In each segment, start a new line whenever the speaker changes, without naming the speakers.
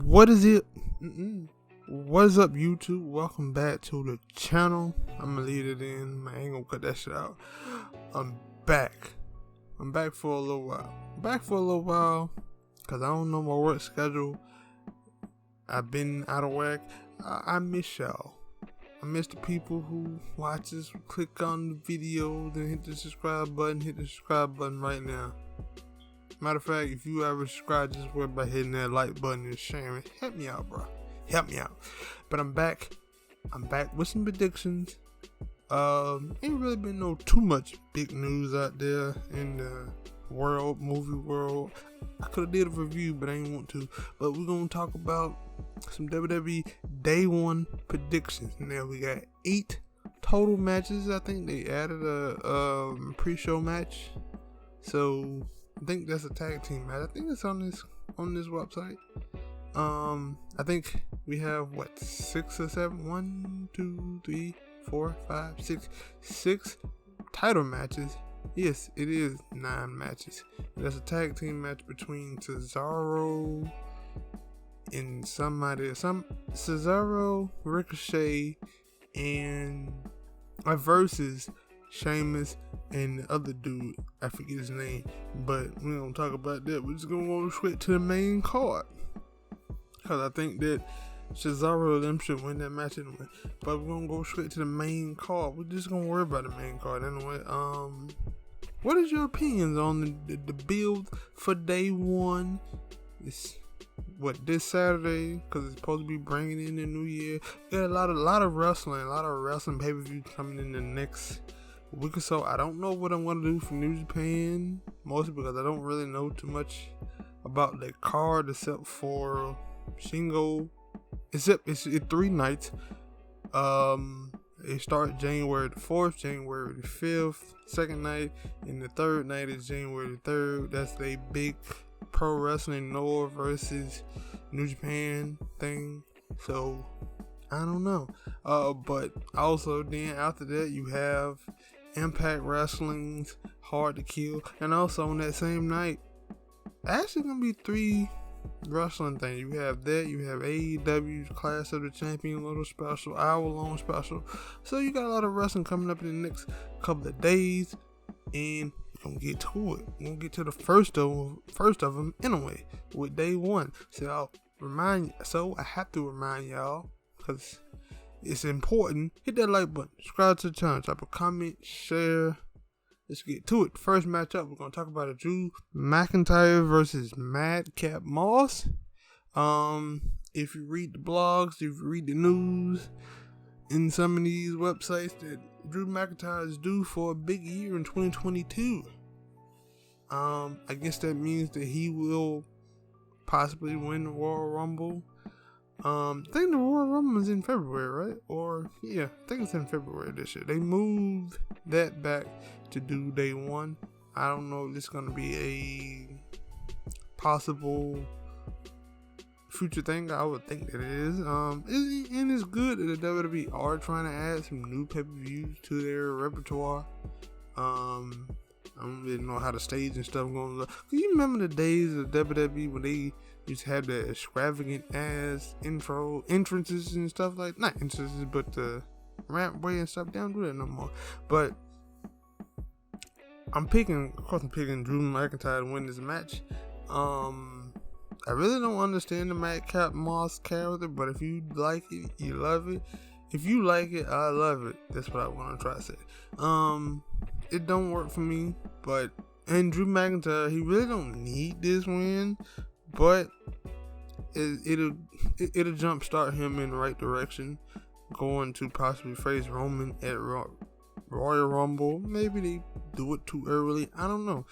What is it? What is up, YouTube? Welcome back to the channel. I'm gonna leave it in. I ain't gonna cut that shit out. I'm back. I'm back for a little while. Cause I don't know my work schedule. I've been out of whack. I miss y'all. I miss the people who watch this, click on the video, then hit the subscribe button. Hit the subscribe button right now. Matter of fact, if you ever subscribe, just worry about hitting that like button and sharing. Help me out, bro. Help me out. But I'm back. I'm back with some predictions. Ain't really been too much big news out there in the movie world. I could have did a review, but I ain't want to. But we're gonna talk about some WWE Day 1 predictions. Now we got 8 total matches. I think they added a pre-show match. So I think that's a tag team match. I think it's on this website. I think we have 6 or 7? 1, 2, 3, 4, 5, 6. 6 title matches. Yes, it is 9 matches. That's a tag team match between Cesaro and Cesaro, Ricochet, and versus Sheamus and the other dude. I forget his name, but we don't talk about that. We're just gonna go straight to the main card, cause I think that Cesaro and them should win that match anyway. But we're gonna go straight to the main card. We're just gonna worry about the main card anyway. What is your opinions on the build for Day 1? It's this Saturday, because it's supposed to be bringing in the new year. We got a lot of wrestling pay-per-views coming in the next week or so. I don't know what I'm gonna do for New Japan, mostly because I don't really know too much about the card except for Shingo. Except it's 3 nights. It starts January the 4th, January the 5th, second night, and the third night is January the 3rd. That's a big pro wrestling Noah versus New Japan thing. So I don't know. But also then after that you have Impact Wrestling's Hard to Kill, and also on that same night, actually gonna be 3 wrestling things. You have that, you have AEW's Clash of the Champion little special, hour-long special. So you got a lot of wrestling coming up in the next couple of days, and we're gonna get to it. We're gonna get to the first of them anyway, with Day 1. So I have to remind y'all, because it's important. Hit that like button, subscribe to the channel, drop a comment, share. Let's get to it. First matchup, we're going to talk about a Drew McIntyre versus Madcap Moss. If you read the blogs, if you read the news in some of these websites, that Drew McIntyre is due for a big year in 2022. I guess that means that he will possibly win the Royal Rumble. I think the Royal Rumble is in February, right? I think it's in February this year. They moved that back to do Day 1. I don't know if it's going to be a possible future thing. I would think that it is. And it's good that the WWE are trying to add some new pay-per-views to their repertoire. I don't really know how the stage and stuff going to look. You remember the days of WWE when they used to have the extravagant ass entrances and stuff like, not entrances, but the rampway and stuff. They don't do that no more. But I'm picking Drew McIntyre to win this match. I really don't understand the Madcap Moss character, but if you like it, you love it. If you like it, I love it. That's what I want to try to say. It don't work for me, and Drew McIntyre, he really don't need this win, but it'll jumpstart him in the right direction, going to possibly face Roman at Royal Rumble. Maybe they do it too early. I don't know.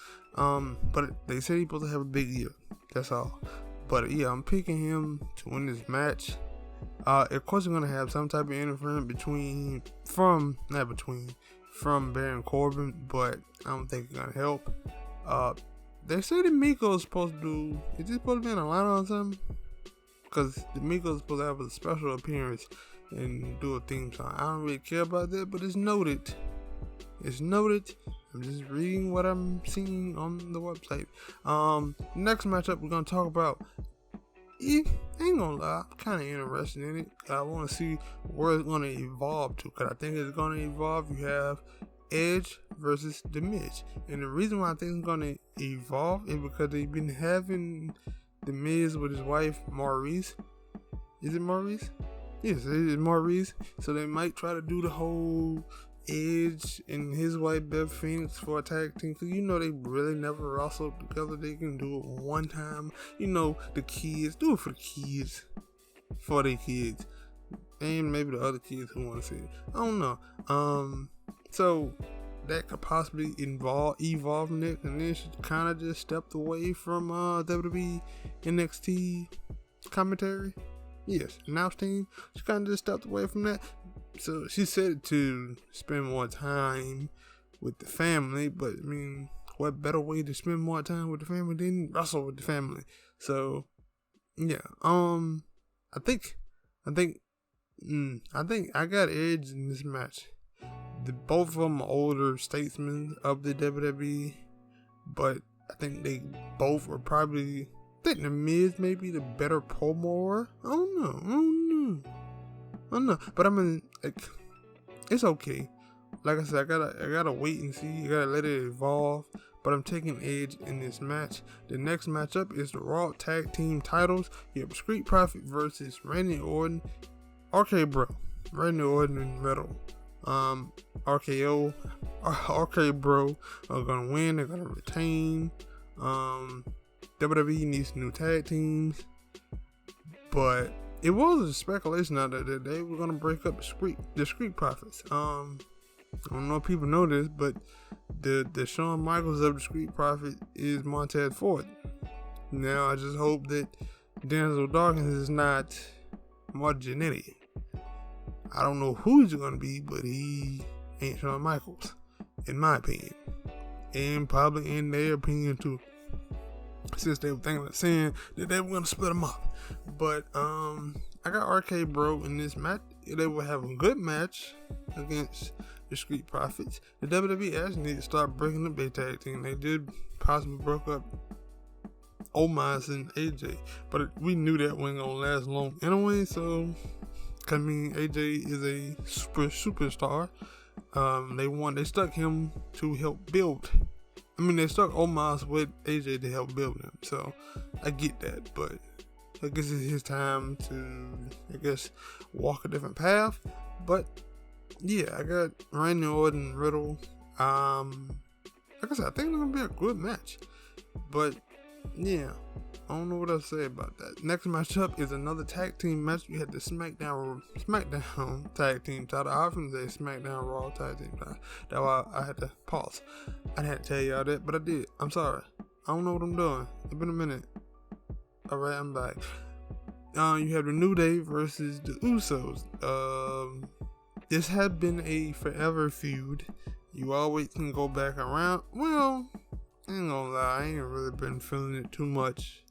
But they said he's supposed to have a big year. That's all. But yeah, I'm picking him to win this match. Of course, we're gonna have some type of interference from Baron Corbin, but I don't think it's gonna help. They say that Miko is supposed to do. Is he supposed to be in Atlanta or something? Because Miko is supposed to have a special appearance and do a theme song. I don't really care about that, but it's noted. I'm just reading what I'm seeing on the website. Next matchup we're gonna talk about I ain't gonna lie, I'm kind of interested in it. I want to see where it's gonna evolve to, cause I think it's gonna evolve. You have Edge versus The Miz, and the reason why I think it's gonna evolve is because they've been having The Miz with his wife Maurice. Is it Maurice? Yes, it is Maurice. So they might try to do the whole Edge and his wife Beth Phoenix for a tag team, because they really never wrestled together. They can do it one time. The kids, do it for the kids, for their kids, and maybe the other kids who want to see it. I don't know. So that could possibly evolve Nick, and then she kind of just stepped away from WWE NXT commentary. Yes, announce team. She kind of just stepped away from that. So she said to spend more time with the family, but I mean, what better way to spend more time with the family than wrestle with the family? So yeah, I think I got Edge in this match. Both of them are older statesmen of the WWE, but I think they both are probably. I think The Miz may be the better promo. I don't know. But I mean, it's okay. Like I said, I gotta wait and see. I gotta let it evolve. But I'm taking Edge in this match. The next matchup is the Raw Tag Team titles. You have Street Profit versus Randy Orton, RK Bro, Randy Orton and Riddle. RK Bro are gonna win. They're gonna retain. WWE needs new tag teams, but it was a speculation out there that they were gonna break up the Street Profits. I don't know if people know this, but the Shawn Michaels of the Street Profit is Montez Ford. Now I just hope that Denzel Dawkins is not Mark Jannetty. I don't know who he's gonna be, but he ain't Shawn Michaels, in my opinion, and probably in their opinion too, since they were saying that they were gonna split them up. But I got RK Bro in this match. They will have a good match against the Street Profits. The WWE actually need to start breaking up their tag team. They did possibly break up Omos and AJ, but we knew that wasn't gonna last long anyway. So, I mean, AJ is a superstar. They stuck him to help build. I mean, they stuck Omos with AJ to help build him. So, I get that, but I guess it's his time to, walk a different path. But yeah, I got Randy Orton and Riddle. Like I said, I think it's gonna be a good match. But yeah, I don't know what else to say about that. Next matchup is another tag team match. We had the SmackDown tag team title. I often say SmackDown Raw tag team title. That's why I had to pause. I had to tell y'all that, but I did. I'm sorry. I don't know what I'm doing. It's been a minute. Alright, I'm back. You have the New Day versus the Usos. This had been a forever feud. You always can go back around. Well, I ain't gonna lie, I ain't really been feeling it too much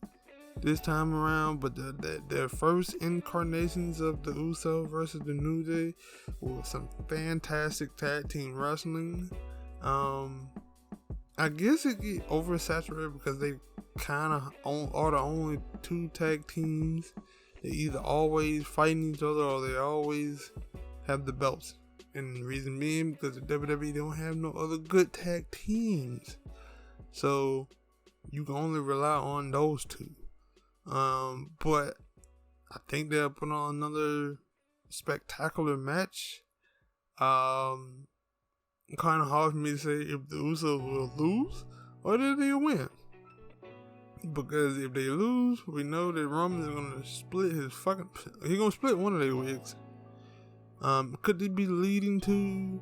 this time around, but the first incarnations of the Usos versus the New Day was some fantastic tag team wrestling. I guess it get oversaturated because they kind of are the only two tag teams that either always fighting each other or they always have the belts. And the reason being because the WWE don't have no other good tag teams. So you can only rely on those two. But I think they'll put on another spectacular match. Kind of hard for me to say if the Usos will lose or that they'll win. Because if they lose, we know that Roman is gonna split he's gonna split one of their wigs. Could they be leading to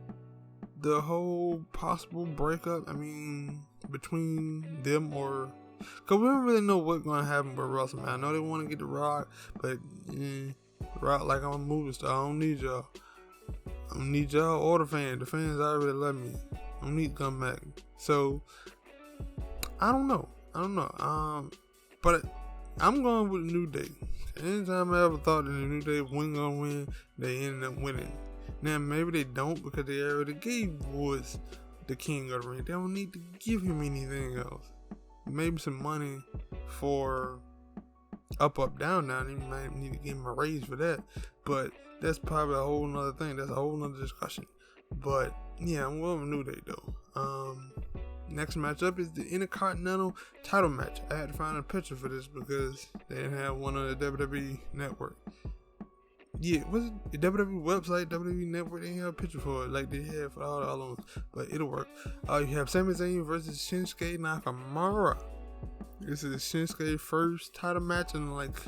the whole possible breakup? I mean, between them or... Because we don't really know what's going to happen with Russell, man. I know they want to get The Rock, but Rock like I'm a movie star. I don't need y'all. I don't need y'all or the fans. The fans already love me. I don't need to come back. So, I don't know. But I'm going with the New Day. Anytime I ever thought that the New Day wasn't going to win, they ended up winning. Now, maybe they don't because they already gave Woods the king of the ring. They don't need to give him anything else. Maybe some money for up, down, now. You might need to give him a raise for that. But that's probably a whole nother thing. That's a whole nother discussion. But yeah, I'm well New Day though. Next matchup is the Intercontinental title match. I had to find a picture for this because they didn't have one on the WWE network. Yeah, was it the WWE website, WWE network? They didn't have a picture for it like they had for all the other ones, but it'll work. You have Sami Zayn versus Shinsuke Nakamura. This is Shinsuke's first title match in like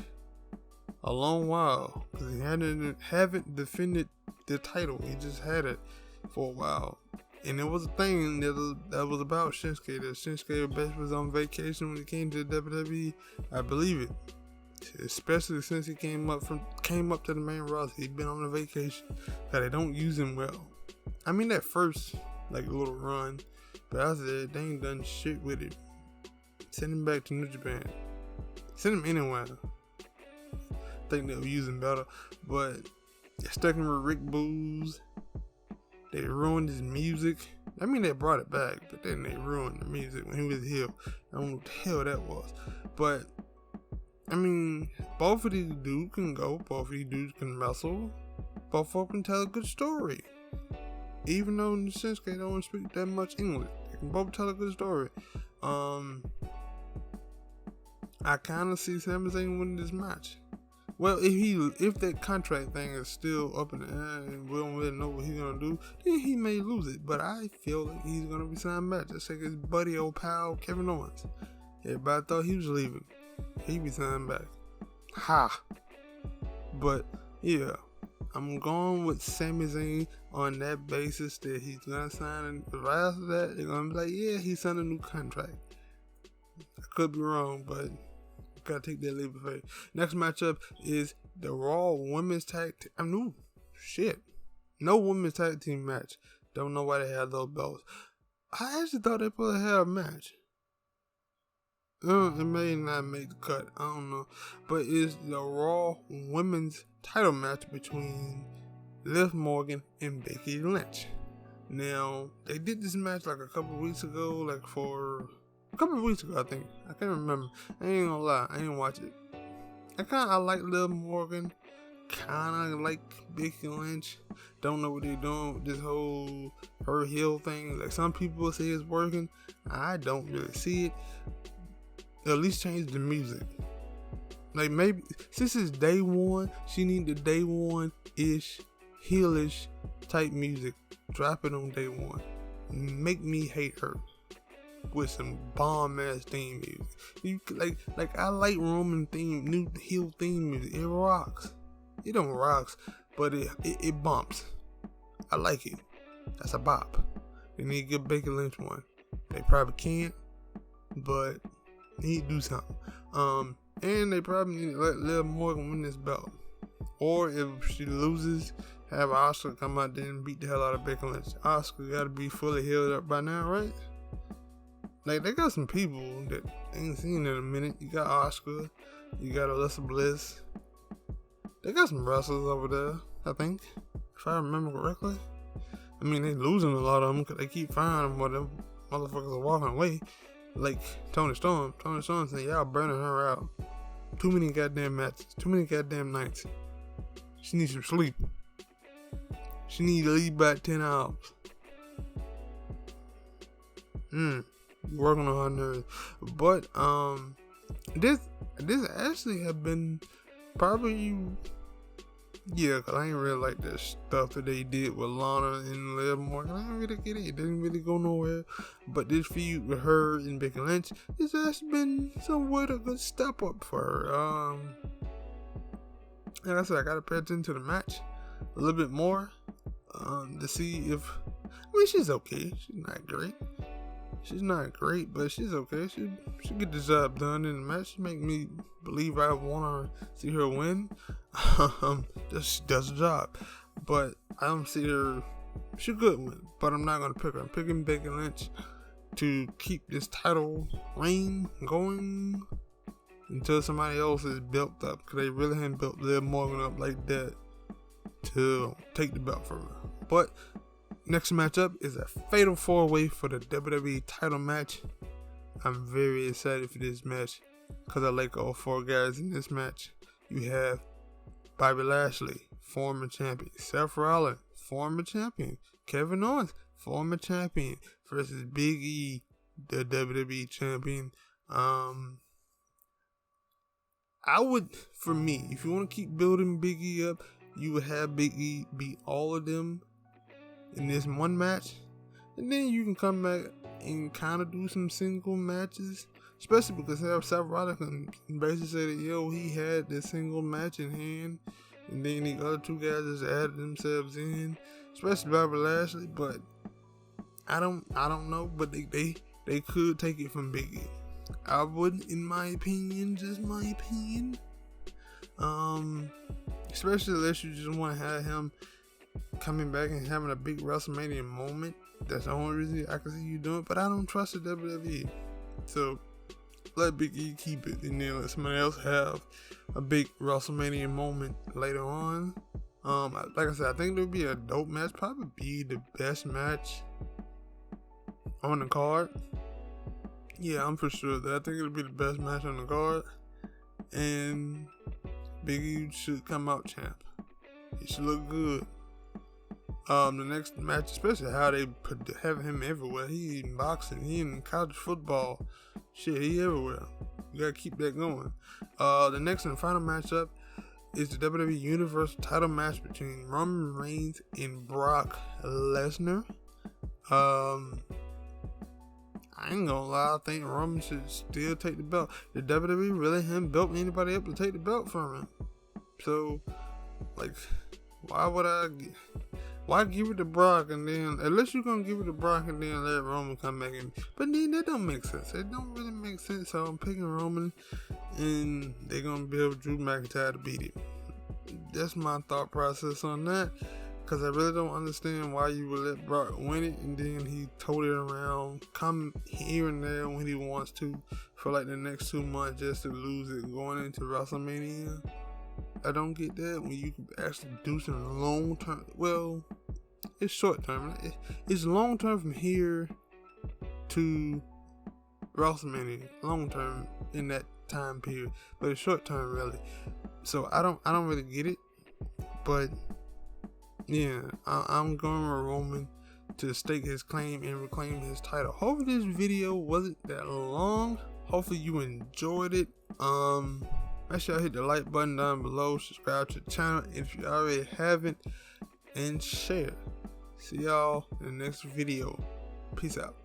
a long while because he haven't defended the title. He just had it for a while. And it was a thing that was about Shinsuke. That Shinsuke was on vacation when he came to the WWE. I believe it, especially since he came up to the main roster. He'd been on a vacation. Cause they don't use him well. I mean that first like little run, but after that they ain't done shit with it. Send him back to New Japan. Send him anywhere. I think they'll use him better, but they stuck him with Rick Booze. They ruined his music. I mean, they brought it back, but then they ruined the music when he was here. I don't know what the hell that was. But, I mean, both of these dudes can go. Both of these dudes can wrestle. Both of them can tell a good story. Even though in the Shinsuke don't speak that much English. They can both tell a good story. I kind of see Sami Zayn winning this match. Well, if that contract thing is still up in the air and we don't really know what he's gonna do, then he may lose it. But I feel like he's gonna be signed back, just like his buddy, old pal Kevin Owens. Everybody thought he was leaving. He be signed back. Ha! But yeah, I'm going with Sami Zayn on that basis that he's gonna sign. And right after that, they're gonna be like, yeah, he signed a new contract. I could be wrong, but gotta take that leap of faith. Next matchup is the Raw Women's Tag Team. No women's tag team match. Don't know why they have those belts. I actually thought they probably had a match. It may not make the cut. I don't know. But it's the Raw Women's title match between Liv Morgan and Becky Lynch. Now, they did this match like a couple weeks ago, I think. I can't remember. I ain't gonna lie, I ain't watch it. I like Liv Morgan. Kinda like Becky Lynch. Don't know what they're doing with this whole her heel thing. Like some people say it's working. I don't really see it. At least change the music. Like maybe since it's day one, she need the day one-ish, heelish type music. Drop it on day one. Make me hate her. With some bomb ass theme music. You like I like Roman new heel theme music. It rocks. It don't rocks, but it bumps. I like it. That's a bop. They need to give Becky Lynch one. They probably can't, but they need to do something. And they probably need to let Liv Morgan win this belt. Or if she loses, have Asuka come out there and beat the hell out of Becky Lynch. Asuka gotta be fully healed up by now, right? Like, they got some people that ain't seen in a minute. You got Asuka. You got Alexa Bliss. They got some wrestlers over there, I think. If I remember correctly. I mean, they losing a lot of them because they keep finding what them motherfuckers are walking away. Like Toni Storm. Toni Storm saying, y'all burning her out. Too many goddamn matches. Too many goddamn nights. She needs some sleep. She needs to leave by 10 hours. Working on her nerves. But this actually have been probably, yeah, cause I ain't really like that stuff that they did with Lana and Liv Morgan. I didn't really get it. It didn't really go nowhere. But this feud with her and Becky Lynch has actually been somewhat a good step up for her. Like I said, I gotta pay attention to the match a little bit more to see if, I mean, she's okay. She's not great. But she's okay. She get the job done in the match. She make me believe I want to see her win. She does the job. But I don't see her. She could win, but I'm not gonna pick her. I'm picking Becky Lynch to keep this title reign going until somebody else is built up. Cause they really haven't built Liv Morgan up like that to take the belt from her. But next matchup is a fatal 4-way for the WWE title match. I'm very excited for this match. because I like all 4 guys in this match. You have Bobby Lashley, former champion. Seth Rollins, former champion. Kevin Owens, former champion. Versus Big E, the WWE champion. I would, for me, if you want to keep building Big E up, you would have Big E beat all of them in this one match. And then you can come back and kind of do some single matches. Especially because Seth Rollins can basically say that, yo, he had this single match in hand. And then the other 2 guys just added themselves in. Especially Bobby Lashley. But I don't know. But they could take it from Big E. I would, in my opinion, just my opinion. Especially unless you just want to have him coming back and having a big WrestleMania moment. That's the only reason I can see you doing it. But I don't trust the WWE. So let Big E keep it, and then let somebody else have a big WrestleMania moment later on. Like I said, I think it would be a dope match. Probably be the best match on the card. Yeah, I'm for sure that I think it'll be the best match on the card. And Big E should come out champ. He should look good. The next match, especially how they have him everywhere. He in boxing, he in college football. Shit, he everywhere. You gotta keep that going. The next and final matchup is the WWE Universal title match between Roman Reigns and Brock Lesnar. I ain't gonna lie, I think Roman should still take the belt. The WWE really haven't built anybody up to take the belt from him. So, like, why give it to Brock and then, unless you're gonna give it to Brock and then let Roman come back in. But then that don't make sense. It don't really make sense. So I'm picking Roman, and they're gonna build Drew McIntyre to beat him. That's my thought process on that. Because I really don't understand why you would let Brock win it and then he tote it around, come here and there when he wants to for like the next 2 months just to lose it going into WrestleMania. I don't get that when you can actually do some long term. Well, it's short term. It's long term from here to WrestleMania. Long term in that time period, but it's short term really. So I don't really get it, but. Yeah, I'm going with Roman to stake his claim and reclaim his title. Hopefully this video wasn't that long. Hopefully you enjoyed it. Make sure you hit the like button down below. Subscribe to the channel if you already haven't. And share. See y'all in the next video. Peace out.